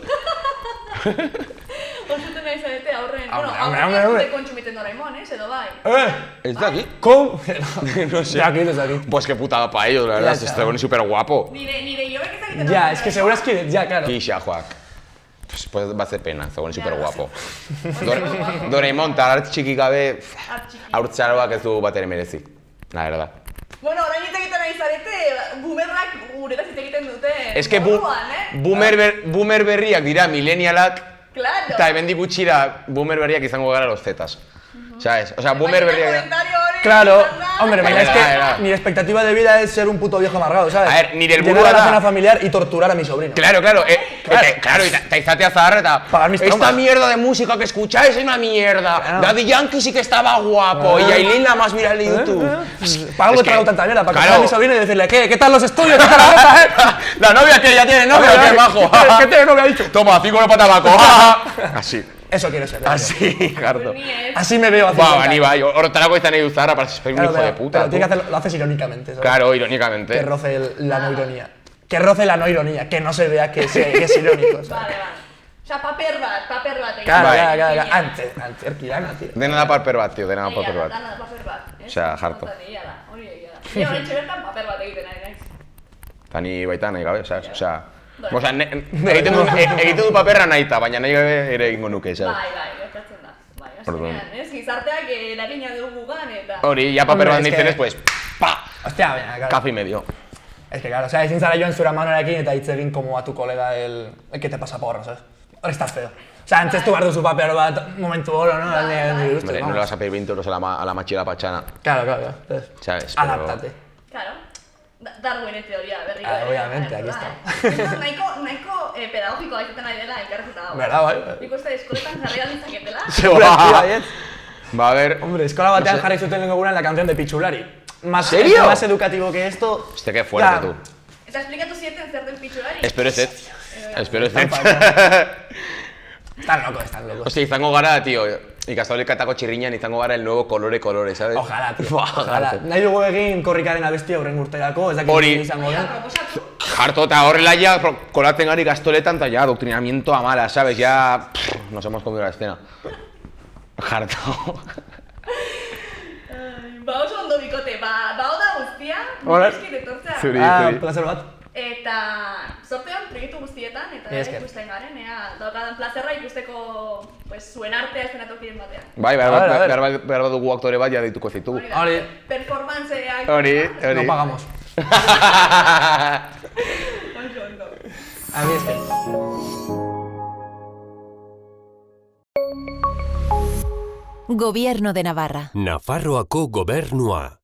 Orzuten nahi zarete aurren, Hombre. aurren kontsumiten Doraemon, edo bai? ¿Ez daki? ¿Cómo? No sé. Desde aquí. Pues qué putada pa ellos, la verdad, Ya, este es súper guapo. Nire jobek ezagiten... Ya, es que seguro es que, ya, claro. Kixa, Joak. Pues va a hacer pena, zegoen súper guapo. Doraemon, eta txiki gabe, haurtzaroak ez du bat ere merezi, la verdad. Bueno, orain hitz egiten ari zarete, boomerrak guretaz hitz egiten dute. Ez que boomer berriak dira millennialak, Claro. eta hemendik gutxira boomer berriak izango gara los zetas. ¿Sabes? O sea, boomer berriak... Claro, hombre, baina es Era. que mi expectativa de vida es ser un puto viejo amargado, ¿sabes? A ver, nire Llegar helburua a la da- cena familiar y torturar a mi sobrino. Claro, eta izatea zaharra eta... Pagar mis Esta traumas. mierda de música que escucháis es una mierda. Claro. Daddy Yankee sí que estaba guapo. Y Yailin la más viral de YouTube. ¿Para algo Es he tragado tanta mierda? Para claro. coger a mi sobrino y decirle, ¿qué tal los estudios? ¿Qué tal la nota, La novia que ya tiene novia, que bajo. ¿Qué tiene novia, ha dicho? Toma, 5 euros para tabaco. Así. Eso quiero ser. Así, harto. Así me veo hace Ba, ni bai, horretarako izan nahi dut zaharra, para ser un Claro, hijo de puta. pero tiene que tú. hacerlo, lo haces irónicamente, ¿sabes? Claro, Que irónicamente. roce la no ironía. Que roce la no ironía, que no se vea que es irónico, ¿sabes? Vale. Osa, paper bat egin. Claro, Bai. claro. Antzerkirana, tío. Dena da paper bat, tío, dena da paper bat. Dana da paper bat. Osea, jarto. Hori egia da. Ni horretxe bertan paper bat egiten ari naiz. Eta ni baita nahi gabe, ¿sabes? Osea, egiten du paperra nahita, baina nahi gabe ere egingo nuke, ¿sabes? Bai, gertatzen da. Bai, Orduan. azkenean, ez? Gizarteak eragina dugu gugan eta... Hori, ya paper Hombre, bat es que- nintzen pues, pa! Hostia, venga, claro. Café y medio. Es que claro, o sea, ezin zara joan zura manorekin eta hitz egin como a tu colega el que te pasa porro, ¿sabes? Hor estás feo. O sea, antes tu behar duzu paper bat momentu oro, ¿no? Hombre, no le vas a pedir 20 euros a la machi y la pachana, Claro. Entonces, ¿sabes? Pero... adáptate. Claro. Darwinen teoria berriko. Ah, obviamente, aquí está. Nahiko pedagogikoa izaten ari dela elkarrezketa hau. Verdad, bai. Nik uste eskoletan jarri ditzaketela. Segura, tío, ahí es. Va a ver... Hombre, eskola batean No sé. jarri zuten lengo guran la canción de Pichulari. Más, ¿Serio? más educativo que esto. Hostia, qué fuerte, Ya. tú. Eta esplikatu zieten zer den pitxulari. Espero ez. Espero ez. Están locos. Hostia, izango gara, tío, ikastolikatako txirrinan izango gara el nuevo colore, ¿sabes? Ojalá, tío. Buah, Ojalá. jarto. Nahi dugu egin korrikaren abestia horren urterako, ez dakit Hori. izango den. Proposatu. Jarto, eta horrela ya kolatzen gari gastoletan, eta ya adoctrinamiento a mala, ¿sabes? Ya nos hemos comido la escena. Jarto. Ba oso ondo bikote, ba oda guztia, Hola. eskit etortzea. Zuri. Placer bat. Eta sortean proiektu guztietan, eta Mila esker. ikusten garen, daukadan plazerra ikusteko pues, zuen artea eszenatokiren batean. Bai, A ver. behar badugu aktore bat, ja deituko zitugu. Hori da, Hori. performanceak. Hori. No pagamos. Oso ondo. A mí es que... Gobierno de Navarra. Nafarroako gobernua.